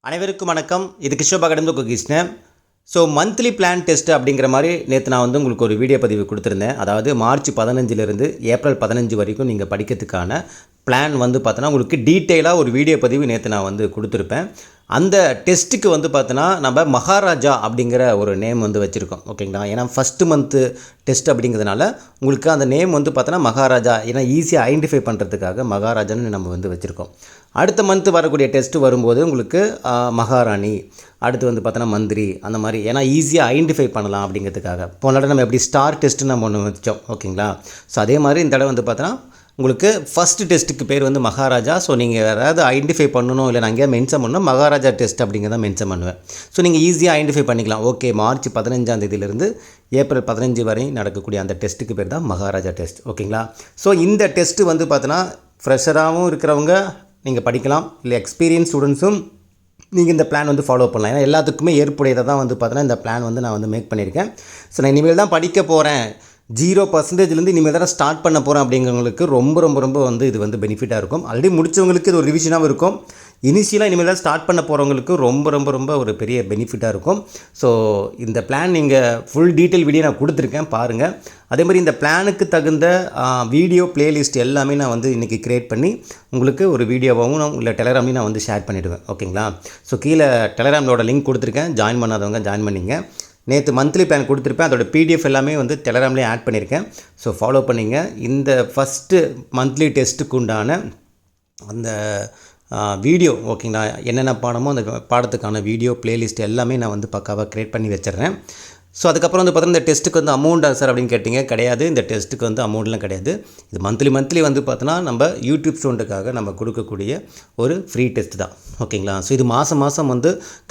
அனைவருக்கும் வணக்கம். இது கிஷோபா கடந்து Krishnan. So monthly plan test அப்படிங்கிற மாதிரி நேற்று நான் உங்களுக்கு ஒரு வீடியோ பதிவு கொடுத்துருந்தேன். அதாவது மார்ச் 15லேருந்து ஏப்ரல் 15 வரைக்கும் நீங்கள் படிக்கிறதுக்கான பிளான் பார்த்தோன்னா உங்களுக்கு டீட்டெயிலாக ஒரு வீடியோ பதிவு நேற்று நான் கொடுத்துருப்பேன். அந்த டெஸ்ட்டுக்கு பார்த்தோன்னா நம்ம மகாராஜா அப்படிங்கிற ஒரு நேம் வச்சுருக்கோம். ஓகேங்களா? ஏன்னா ஃபஸ்ட்டு மந்த்து டெஸ்ட் அப்படிங்கிறதுனால உங்களுக்கு அந்த நேம் பார்த்தோன்னா மகாராஜா, ஏன்னா ஈஸியாக ஐடென்டிஃபை பண்ணுறதுக்காக மகாராஜான்னு நம்ம வச்சுருக்கோம். அடுத்த மந்த்து வரக்கூடிய டெஸ்ட்டு வரும்போது உங்களுக்கு மகாராணி, அடுத்து பார்த்தோன்னா மந்திரி, அந்த மாதிரி ஏன்னா ஈஸியாக ஐடென்டிஃபை பண்ணலாம் அப்படிங்கிறதுக்காக. போன தடவை நம்ம எப்படி ஸ்டார் டெஸ்ட்டு நம்ம ஒன்று வச்சோம். ஓகேங்களா? ஸோ அதே மாதிரி இந்த தடவை பார்த்தோன்னா உங்களுக்கு ஃபஸ்ட்டு டெஸ்ட்டுக்கு பேர் மகாராஜா. ஸோ நீங்கள் யாராவது ஐடென்டிஃபை பண்ணணும், இல்லை நான் எங்கேயா மென்ஷன் பண்ணணும், மகாராஜா டெஸ்ட் அப்படிங்கிறத மென்ஷன் பண்ணுவேன். ஸோ நீங்கள் ஈஸியாக ஐடென்டிஃபை பண்ணிக்கலாம். ஓகே, மார்ச் 15 ஏப்ரல் 15 வரை நடக்கக்கூடிய அந்த டெஸ்ட்டுக்கு பேர் தான் மகாராஜா டெஸ்ட். ஓகேங்களா? ஸோ இந்த டெஸ்ட்டு பார்த்தோன்னா ஃப்ரெஷராகவும் இருக்கிறவங்க நீங்கள் படிக்கலாம், இல்லை எக்ஸ்பீரியன்ஸ் ஸ்டூடெண்ட்ஸும் நீங்கள் இந்த பிளான் ஃபாலோ பண்ணலாம். ஏன்னா எல்லாத்துக்குமே ஏற்புடையதை தான் பார்த்தோன்னா இந்த பிளான் நான் மேக் பண்ணியிருக்கேன். ஸோ நான் இனிமேல் தான் படிக்க போகிறேன், 0% இனிமேல் தான் ஸ்டார்ட் பண்ண போகிறேன் அப்படிங்கிறவங்களுக்கு ரொம்ப ரொம்ப ரொம்ப இது பெனிஃபிட்டாக இருக்கும். ஆல்ரெடி முடித்தவங்களுக்கு இது ஒரு ரிவிஷனாகவும் இருக்கும். இனிஷியலாக இனிமேல் தான் ஸ்டார்ட் பண்ண போகிறவங்களுக்கு ரொம்ப ரொம்ப ரொம்ப ஒரு பெரிய பெனிஃபிட்டாக இருக்கும். ஸோ இந்த பிளான் நீங்கள் ஃபுல் டீட்டெயில் வீடியோ நான் கொடுத்துருக்கேன், பாருங்கள். அதே மாதிரி இந்த பிளானுக்கு தகுந்த வீடியோ ப்ளேலிஸ்ட் எல்லாமே நான் இன்றைக்கி க்ரியேட் பண்ணி உங்களுக்கு ஒரு வீடியோவாகவும் இல்லை டெலகிராம்லையும் நான் ஷேர் பண்ணிவிடுவேன். ஓகேங்களா? ஸோ கீழே டெலகிராமோட லிங்க் கொடுத்துருக்கேன், ஜாயின் பண்ணாதவங்க ஜாயின் பண்ணிங்க. நேற்று மந்த்லி பிளான் கொடுத்துருப்பேன், அதோட பிடிஎஃப் எல்லாமே டெலகிராம்லேயே ஆட் பண்ணியிருக்கேன். ஸோ ஃபாலோ பண்ணிங்க. இந்த ஃபஸ்ட்டு மந்த்லி டெஸ்ட்டுக்கு உண்டான அந்த வீடியோ, ஓகேங்களா, என்னென்ன பாடமோ அந்த பாடத்துக்கான வீடியோ ப்ளேலிஸ்ட் எல்லாமே நான் பக்காவாக க்ரியேட் பண்ணி வச்சிடுறேன். ஸோ அதுக்கப்புறம் பார்த்தீங்கன்னா இந்த டெஸ்ட்டுக்கு அமௌண்ட்டா சார் அப்படின்னு கேட்டிங்க. கிடையாது, இந்த டெஸ்ட்டுக்கு அமௌண்ட்லாம் கிடையாது. இது மந்த்லி பார்த்தோன்னா நம்ம யூடியூப் ஸ்டூடெண்ட்டுக்காக நம்ம கொடுக்கக்கூடிய ஒரு ஃப்ரீ டெஸ்ட் தான். ஓகேங்களா? ஸோ இது மாதம்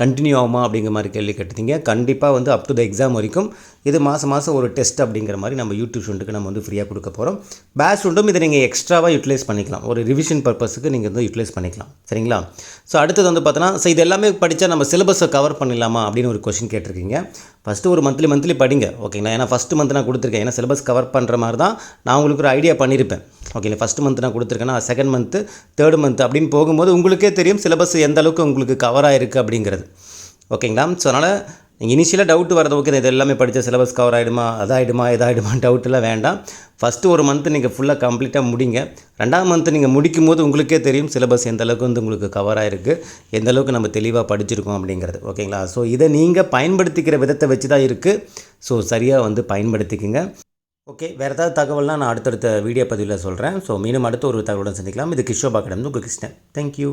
கண்டினியூ ஆகுமா அப்படிங்கிற மாதிரி கேள்வி கேட்டிங்க. கண்டிப்பாக அப் டு த எக்ஸாம் வரைக்கும் இது மாதம் ஒரு டெஸ்ட் அப்படிங்கிற மாதிரி நம்ம யூடியூப் ஸ்டூடெண்ட்டுக்கு நம்ம ஃப்ரீயாக கொடுக்க போகிறோம். பேட்ச் ஸ்டூடெண்ட்டும் இதை நீங்கள் எக்ஸ்ட்ராவாக யூட்டிலைஸ் பண்ணிக்கலாம், ஒரு ரிவிஷன் பர்பஸுக்கு நீங்கள் யூட்டிலைஸ் பண்ணிக்கலாம். சரிங்களா? ஸோ அடுத்தது பார்த்தோன்னா ஸோ இது எல்லாமே படித்தா நம்ம சிலபஸை கவர் பண்ணிடலாமா அப்படின்னு ஒரு கொஷின் கேட்டிருக்கீங்க. ஃபஸ்ட்டு ஒரு மந்த்லி படிங்க. ஓகேங்களா? ஏன்னா ஃபஸ்ட்டு மந்த் நான் கொடுத்துருக்கேன், ஏன்னா சிலபஸ் கவர் பண்ணுற மாதிரி தான் நான் உங்களுக்கு ஒரு ஐடியா பண்ணியிருப்பேன். ஓகேங்களா? ஃபஸ்ட்டு மந்த் நான் கொடுத்துருக்கேன்னா செகண்ட் மந்த்து, தேர்ட் மந்த் அப்படின்னு போகும்போது உங்களுக்கே தெரியும் சிலபஸ் எந்த அளவுக்கு உங்களுக்கு கவர் ஆகிருக்கு அப்படிங்கிறது. ஓகேங்களா? ஸோ அதனால் நீங்கள் இனிஷியலாக டவுட் வரது, ஓகே இது எல்லாமே படித்த சிலபஸ் கவர் ஆகிடுமா, இதாகிடுமா டவுட்டெல்லாம் வேண்டாம். ஃபஸ்ட்டு ஒரு மந்த்து நீங்கள் ஃபுல்லாக கம்ப்ளீட்டாக முடிங்க. ரெண்டாவது மந்த்து நீங்கள் முடிக்கும் போது உங்களுக்கே தெரியும் சிலபஸ் எந்த அளவுக்கு உங்களுக்கு கவர் ஆகிருக்கு, எந்த அளவுக்கு நம்ம தெளிவாக படிச்சிருக்கோம் அப்படிங்கிறது. ஓகேங்களா? ஸோ இதை நீங்கள் பயன்படுத்திக்கிற விதத்தை வச்சு தான் இருக்குது. ஸோ சரியாக பயன்படுத்திக்கங்க. ஓகே, வேறு ஏதாவது தகவல்னால் நான் அடுத்தடுத்த வீடியோ பதிவில் சொல்கிறேன். ஸோ மீண்டும் அடுத்த ஒரு தகவலுடன் சந்திக்கலாம். இது கிஷோபா கடந்து கிருஷ்ணன். தேங்க்யூ.